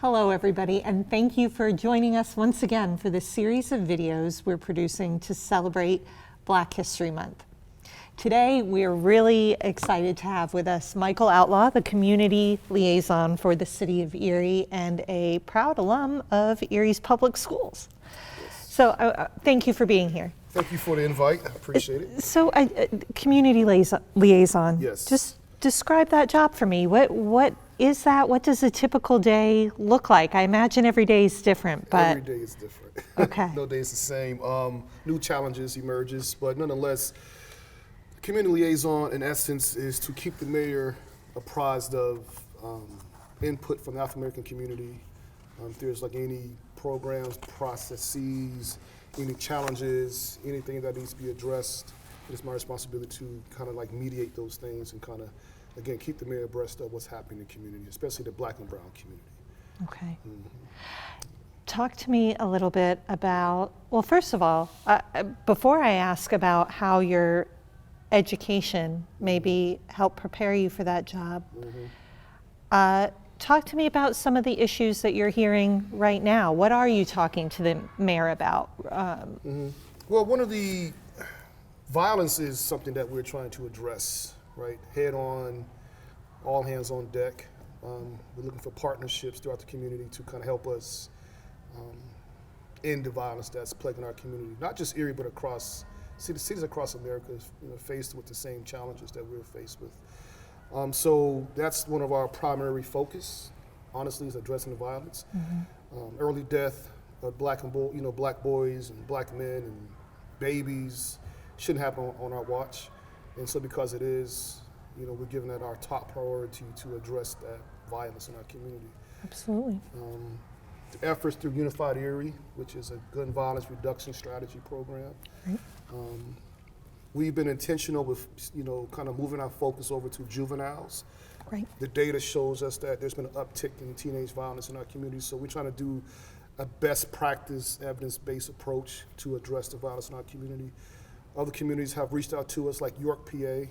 Hello everybody, and thank you for joining us once again for this series of videos we're producing to celebrate Black History Month. Today we're really excited to have with us MIcheal Outlaw, the community liaison for the city of Erie and a proud alum of Erie's public schools. Yes. So thank you for being here. Thank you for the invite, I appreciate it. So community liaison, Yes. Just describe that job for me. What is that? What does a typical day look like? I imagine every day is different, but. Every day is different. Okay. No day is the same. New challenges emerges, but nonetheless, community liaison in essence is to keep the mayor apprised of input from the African American community. If there's like any programs, processes, any challenges, anything that needs to be addressed, it's my responsibility to kind of like mediate those things and kind of, again, keep the mayor abreast of what's happening in the community, especially the Black and brown community. Okay. Talk to me a little bit about, well, first of all, before I ask about how your education maybe helped prepare you for that job, talk to me about some of the issues that you're hearing right now. What are you talking to the mayor about? Well, one of the violence is something that we're trying to address, right? Head on, all hands on deck. We're looking for partnerships throughout the community to kind of help us end the violence that's plaguing our community. Not just Erie, but across cities across America, faced with the same challenges that we're faced with. So that's one of our primary focus, honestly, is addressing the violence. Early death of black boys and black men and babies shouldn't happen on our watch. And so because it is, we're giving that our top priority to address that violence in our community. Absolutely. The efforts through Unified Erie, which is a gun violence reduction strategy program. Right. We've been intentional with, kind of moving our focus over to juveniles. Right. The data shows us that there's been an uptick in teenage violence in our community, so we're trying to do a best practice, evidence-based approach to address the violence in our community. Other communities have reached out to us, like York, PA,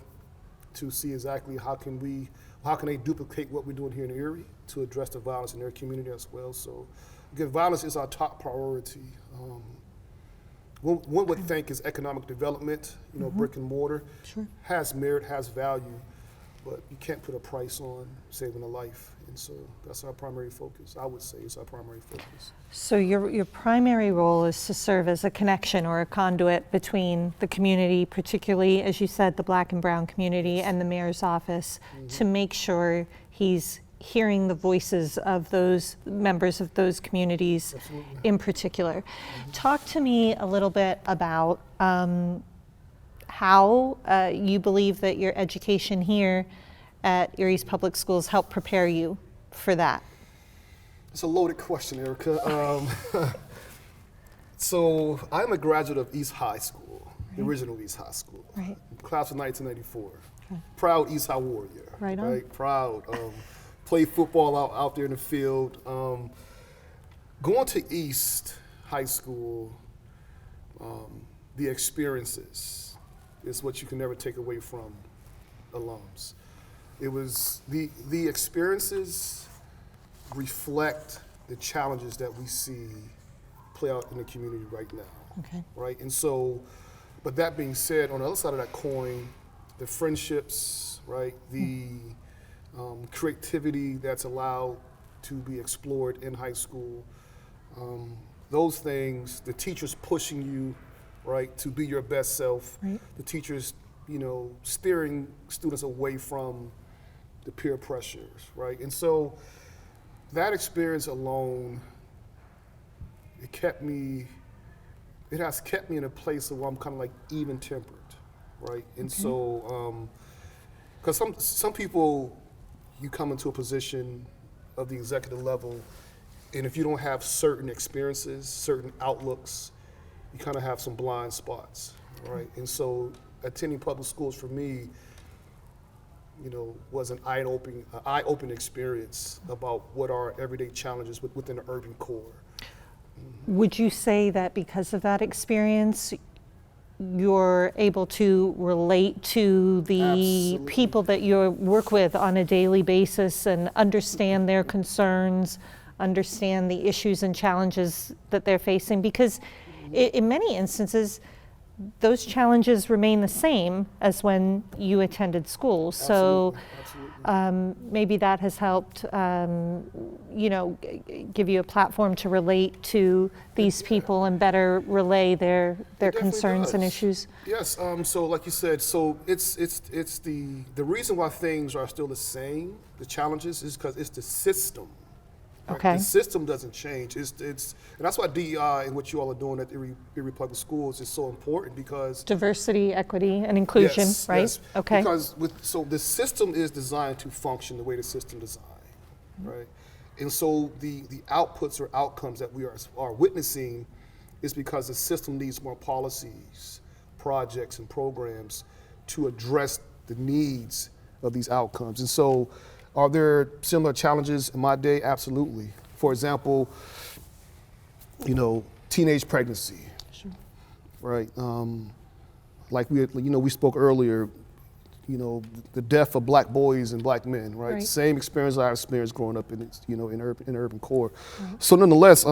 to see exactly how can they duplicate what we're doing here in Erie to address the violence in their community as well. So, again, violence is our top priority. One would think is economic development, brick and mortar, has merit, has value, but you can't put a price on saving a life. And so that's our primary focus. I would say it's our primary focus. So your primary role is to serve as a connection or a conduit between the community, particularly, as you said, the Black and brown community, and the mayor's office, to make sure he's hearing the voices of those members of those communities. Absolutely. In particular. Talk to me a little bit about how you believe that your education here at Erie's Public Schools helped prepare you for that. It's a loaded question, Erica. So I'm a graduate of East High School, the original East High School, class of 1984. Proud East High Warrior. Right on. Proud. Played football out there in the field. Going to East High School, the experiences is what you can never take away from alums. It was the experiences reflect the challenges that we see play out in the community right now. Okay. Right? And so, but that being said, on the other side of that coin, the friendships, right? The creativity that's allowed to be explored in high school, those things, the teachers pushing you, right, to be your best self, the teachers, steering students away from the peer pressures, right? And so that experience alone, it has kept me in a place where I'm kind of like even-tempered, right? And so, because some people, you come into a position of the executive level, and if you don't have certain experiences, certain outlooks, you kind of have some blind spots, right? And so attending public schools for me, was an eye-opening experience about what are everyday challenges within the urban core. Would you say that because of that experience, you're able to relate to the Absolutely. people that you work with on a daily basis and understand their concerns, understand the issues and challenges that they're facing, because in many instances, those challenges remain the same as when you attended school. So maybe that has helped, give you a platform to relate to these people and better relay their concerns and issues. Yes. So like you said, so it's the reason why things are still the same, the challenges, is because it's the system. Right? Okay. The system doesn't change. It's and that's why DEI and what you all are doing at Erie Public Schools is so important, because Diversity, equity, and inclusion, yes, right? Yes. Okay. Because so the system is designed to function the way the system designed, right? And so the outputs or outcomes that we are witnessing is because the system needs more policies, projects, and programs to address the needs of these outcomes. And so, are there similar challenges in my day? Absolutely. For example, teenage pregnancy. Sure. Right. Like we spoke earlier. The death of black boys and black men. Right. Same experience I experienced growing up in urban core. Right. So nonetheless,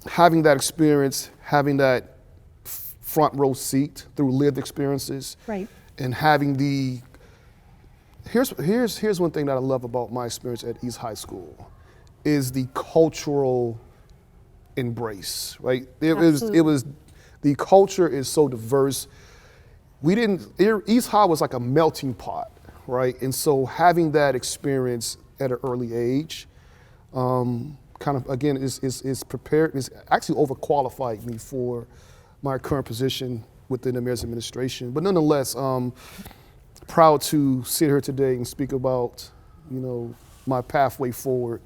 having that experience, having that front row seat through lived experiences, Right. and having the Here's one thing that I love about my experience at East High School, is the cultural embrace, right? It was the culture is so diverse. East High was like a melting pot, right? And so having that experience at an early age, kind of again is actually overqualified me for my current position within the mayor's administration. But nonetheless, proud to sit here today and speak about, my pathway forward,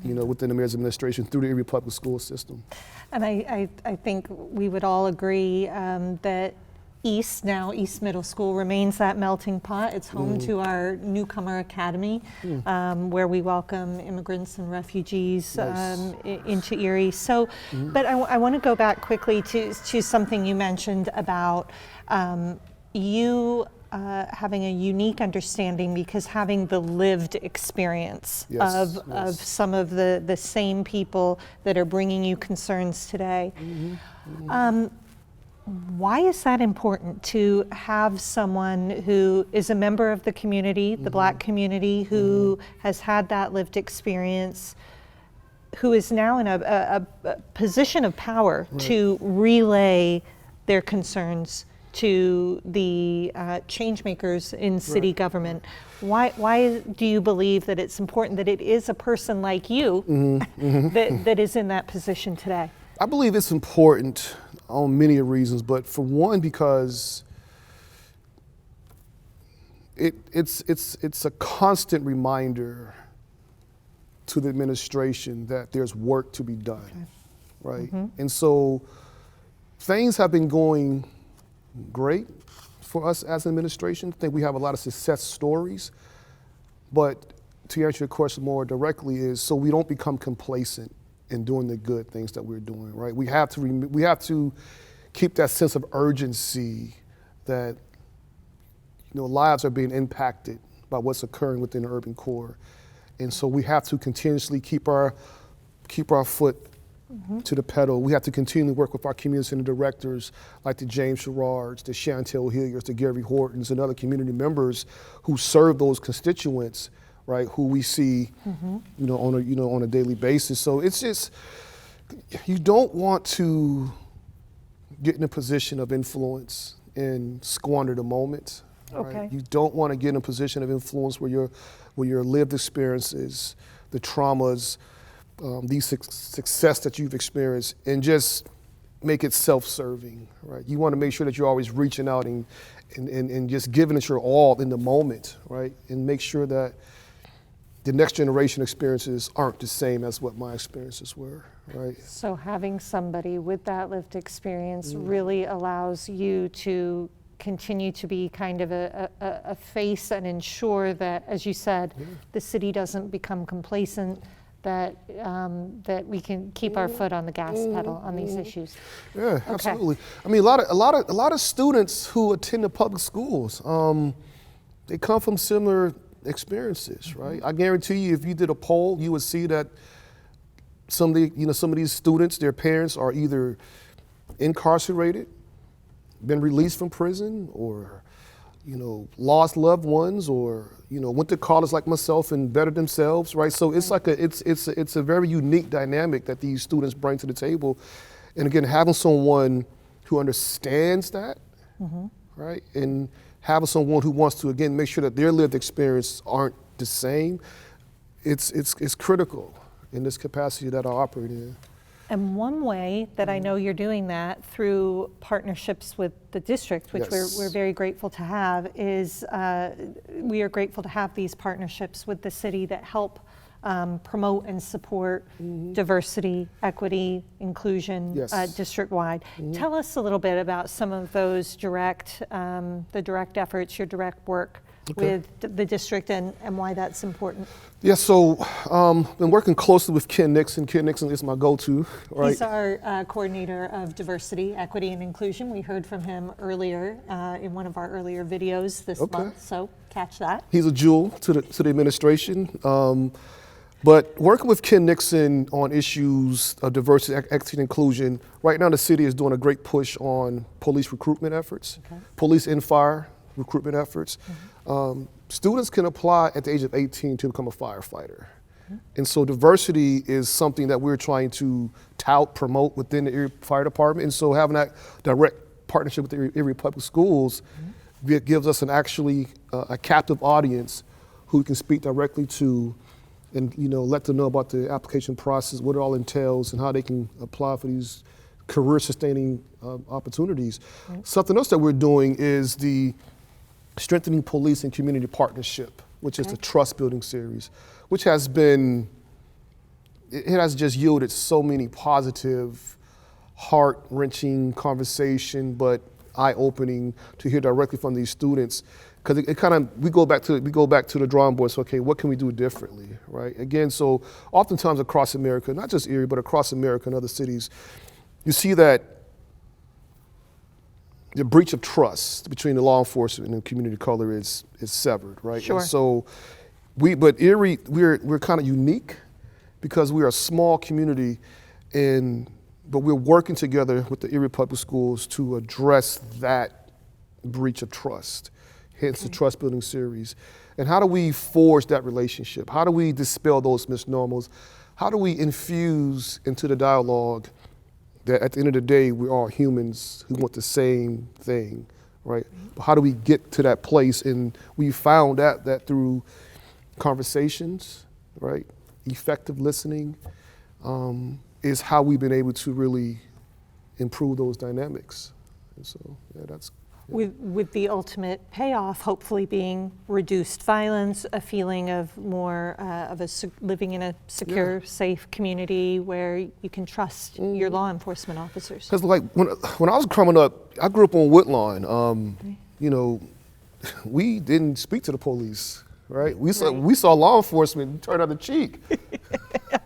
within the mayor's administration through the Erie Public School system. And I think we would all agree that East Middle School remains that melting pot. It's home to our newcomer academy, where we welcome immigrants and refugees into Erie. So, but I want to go back quickly to something you mentioned about you having a unique understanding, because having the lived experience of some of the same people that are bringing you concerns today. Why is that important, to have someone who is a member of the community, the Black community, who has had that lived experience, who is now in a position of power to relay their concerns to the change makers in city government? Why do you believe that it's important that it is a person like you that is in that position today? I believe it's important on many reasons, but for one, because it's a constant reminder to the administration that there's work to be done, right? And so things have been going great for us as an administration. I think we have a lot of success stories, but to answer your question more directly is so we don't become complacent in doing the good things that we're doing, right? We have to keep that sense of urgency that lives are being impacted by what's occurring within the urban core, and so we have to continuously keep our foot to the pedal. We have to continually work with our community center directors like the James Sherrards, the Chantel Hilliards, the Gary Hortons, and other community members who serve those constituents, right? Who we see, on a daily basis. So it's just, you don't want to get in a position of influence and squander the moment. Okay. Right? You don't want to get in a position of influence where your lived experiences, the traumas, these success that you've experienced, and just make it self-serving, right? You want to make sure that you're always reaching out and just giving it your all in the moment, right? And make sure that the next generation experiences aren't the same as what my experiences were, right? So having somebody with that lived experience really allows you to continue to be kind of a face and ensure that, as you said, the city doesn't become complacent, that we can keep our foot on the gas pedal on these issues. Yeah, absolutely. I mean, a lot of students who attend the public schools, they come from similar experiences, right? I guarantee you, if you did a poll, you would see that some of these students, their parents are either incarcerated, been released from prison, or lost loved ones, or went to college like myself and bettered themselves, right? So it's like it's a very unique dynamic that these students bring to the table, and again, having someone who understands that, right, and having someone who wants to again make sure that their lived experience aren't the same, it's critical in this capacity that I operate in. And one way that I know you're doing that through partnerships with the district, which Yes. we're very grateful to have, is we are grateful to have these partnerships with the city that help promote and support diversity, equity, inclusion, Yes. district-wide. Tell us a little bit about some of those the direct efforts, your direct work with the district, and why that's important. Yeah, so been working closely with Ken Nixon. Ken Nixon is my go-to, right? He's our coordinator of diversity, equity, and inclusion. We heard from him earlier in one of our earlier videos this month, so catch that. He's a jewel to the administration. But working with Ken Nixon on issues of diversity, equity, and inclusion, right now the city is doing a great push on police recruitment efforts, police and fire recruitment efforts. Students can apply at the age of 18 to become a firefighter. And so diversity is something that we're trying to tout, promote within the Erie Fire Department. And so having that direct partnership with the Erie Public Schools gives us a captive audience who we can speak directly to and let them know about the application process, what it all entails, and how they can apply for these career-sustaining opportunities. Something else that we're doing is the Strengthening Police and Community Partnership, which is the Trust Building Series, which has just yielded so many positive, heart-wrenching conversation, but eye-opening to hear directly from these students. Because we go back to the drawing board. So, okay, what can we do differently, right? Again, so oftentimes across America, not just Erie, but across America and other cities, you see that the breach of trust between the law enforcement and the community of color is severed, right? Sure. And so but Erie, we're kind of unique because we are a small community, but we're working together with the Erie Public Schools to address that breach of trust, hence the Trust Building Series. And how do we forge that relationship? How do we dispel those misnomers? How do we infuse into the dialogue that at the end of the day, we're all humans who want the same thing, right? But how do we get to that place? And we found that through conversations, right? Effective listening is how we've been able to really improve those dynamics. And so, that's With the ultimate payoff, hopefully being reduced violence, a feeling of more living in a secure, safe community where you can trust your law enforcement officers. Because like when I was growing up, I grew up on Woodlawn. We didn't speak to the police, right? We saw law enforcement turn the other cheek.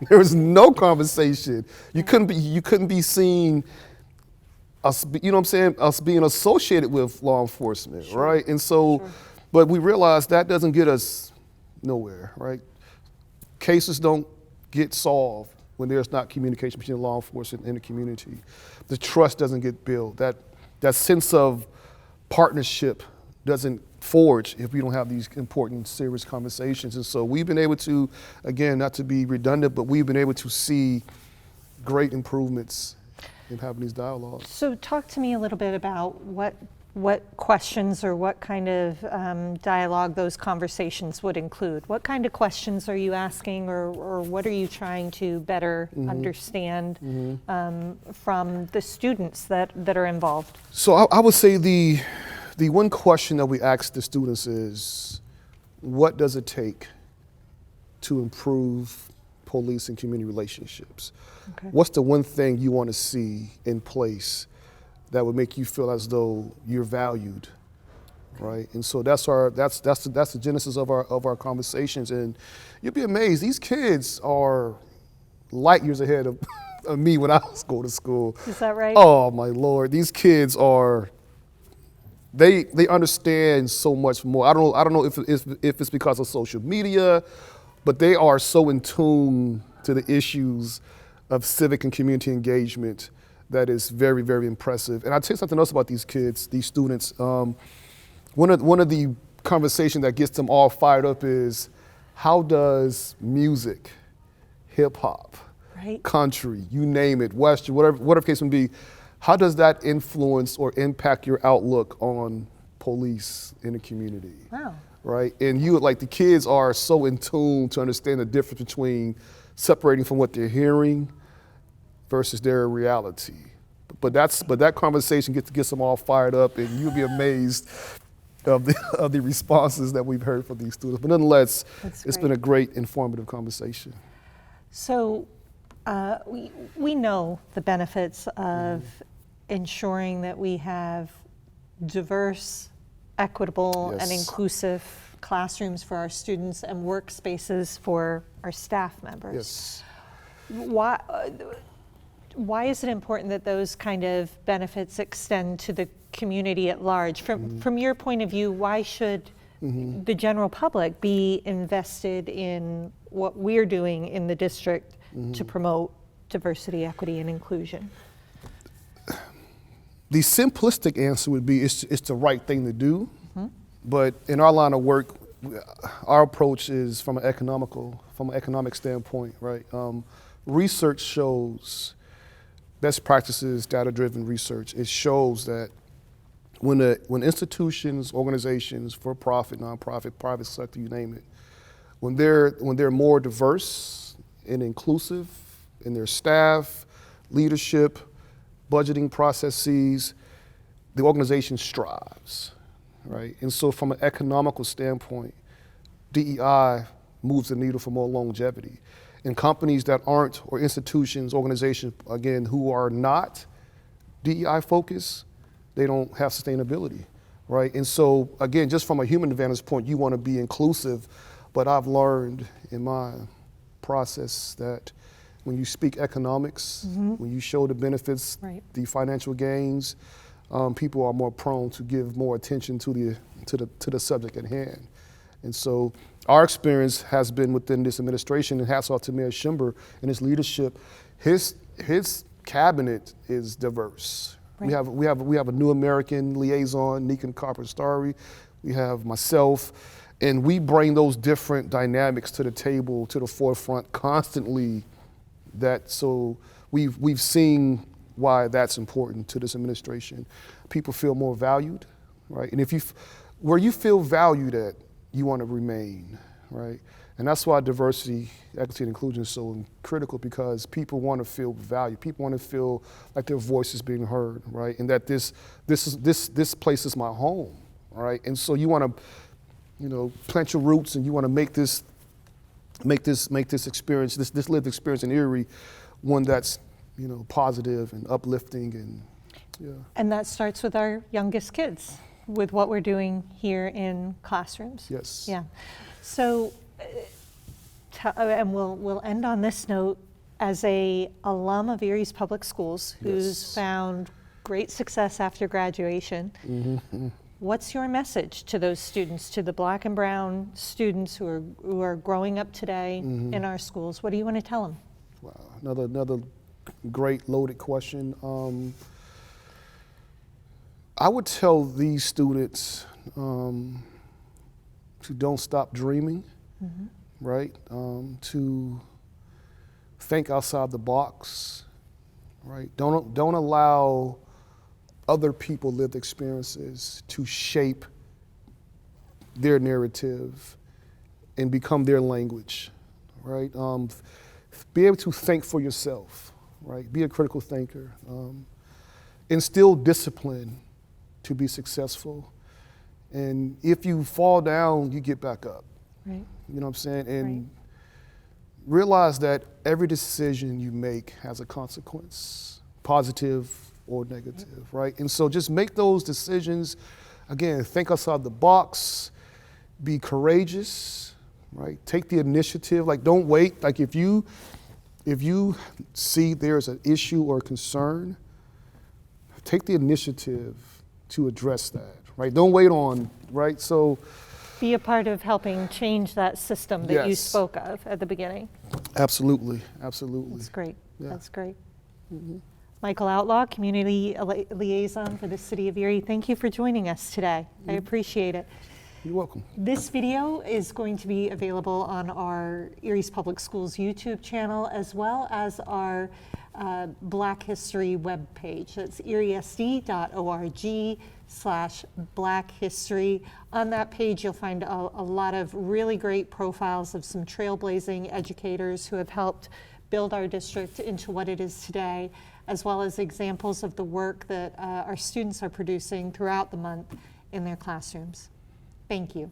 There was no conversation. You couldn't be seen. Us being associated with law enforcement, right? And so, but we realized that doesn't get us nowhere, right? Cases don't get solved when there's not communication between law enforcement and the community. The trust doesn't get built. That sense of partnership doesn't forge if we don't have these important, serious conversations. And so we've been able to, again, not to be redundant, but we've been able to see great improvements in having these dialogues. So talk to me a little bit about what questions or what kind of dialogue those conversations would include. What kind of questions are you asking, or what are you trying to better understand from the students that are involved? So I would say the one question that we ask the students is, what does it take to improve police and community relationships? Okay. What's the one thing you want to see in place that would make you feel as though you're valued, right? And so that's the genesis of our conversations. And you'll be amazed, these kids are light years ahead of me when I was going to school. Is that right? Oh my Lord, these kids are they understand so much more. I don't know if it's because of social media, but they are so in tune to the issues of civic and community engagement that is very, very impressive. And I'll tell you something else about these kids, these students. One of the conversation that gets them all fired up is, how does music, hip hop, Right. country, you name it, Western, whatever case may be, how does that influence or impact your outlook on police in the community? Wow. Right? And the kids are so in tune to understand the difference between separating from what they're hearing versus their reality. But that conversation gets them all fired up, and you'll be amazed of the responses that we've heard from these students. But nonetheless, it's been a great informative conversation. So we know the benefits of ensuring that we have diverse, equitable, and inclusive classrooms for our students and workspaces for our staff members. Yes. Why is it important that those kind of benefits extend to the community at large? From your point of view, why should the general public be invested in what we're doing in the district to promote diversity, equity, and inclusion? The simplistic answer would be it's the right thing to do, but in our line of work, our approach is from an economic standpoint, right? Research shows, best practices, data-driven research, it shows that when institutions, organizations, for-profit, nonprofit, private sector, you name it, when they're more diverse and inclusive in their staff, leadership, budgeting processes, the organization strives, right? And so from an economical standpoint, DEI moves the needle for more longevity. And companies that aren't, or institutions, organizations, again, who are not DEI focused, they don't have sustainability, right? And so, again, just from a human vantage point, you want to be inclusive, but I've learned in my process that when you speak economics, when you show the benefits, the financial gains, people are more prone to give more attention to the subject at hand. And so our experience has been within this administration, and hats off to Mayor Schimber and his leadership. His cabinet is diverse. Right. We have a new American liaison, Nikan Carper-Starry. We have myself, and we bring those different dynamics to the table, to the forefront constantly. So we've seen why that's important to this administration. People feel more valued, right? And where you feel valued at, you want to remain, right? And that's why diversity, equity, and inclusion is so critical, because people want to feel valued. People want to feel like their voice is being heard, right? And that this place is my home, right? And so you want to, plant your roots, and you want to make this experience, this lived experience in Erie, one that's, positive and uplifting, and yeah. And that starts with our youngest kids, with what we're doing here in classrooms. Yes. Yeah. So, and we'll end on this note. As a alum of Erie's Public Schools, who's found great success after graduation, what's your message to those students, to the Black and brown students who are growing up today in our schools? What do you want to tell them? Wow, another great loaded question. I would tell these students to don't stop dreaming, right? To think outside the box, right? Don't allow other people lived experiences to shape their narrative and become their language, right? Be able to think for yourself, right? Be a critical thinker. Instill discipline to be successful. And if you fall down, you get back up. Right. You know what I'm saying? And realize that every decision you make has a consequence, positive or negative, right? And so just make those decisions. Again, think outside the box, be courageous, right? Take the initiative, don't wait. If you see there's an issue or concern, take the initiative to address that, right? Don't wait on, right? So Be a part of helping change that system that you Yes. spoke of at the beginning. absolutely, absolutely. That's great. Yeah. That's great. MIcheal Outlaw, Community Liaison for the City of Erie, thank you for joining us today. I appreciate it. You're welcome. This video is going to be available on our Erie's Public Schools YouTube channel, as well as our Black History webpage. That's eriesd.org/Black History. On that page, you'll find a lot of really great profiles of some trailblazing educators who have helped build our district into what it is today, as well as examples of the work that our students are producing throughout the month in their classrooms. Thank you.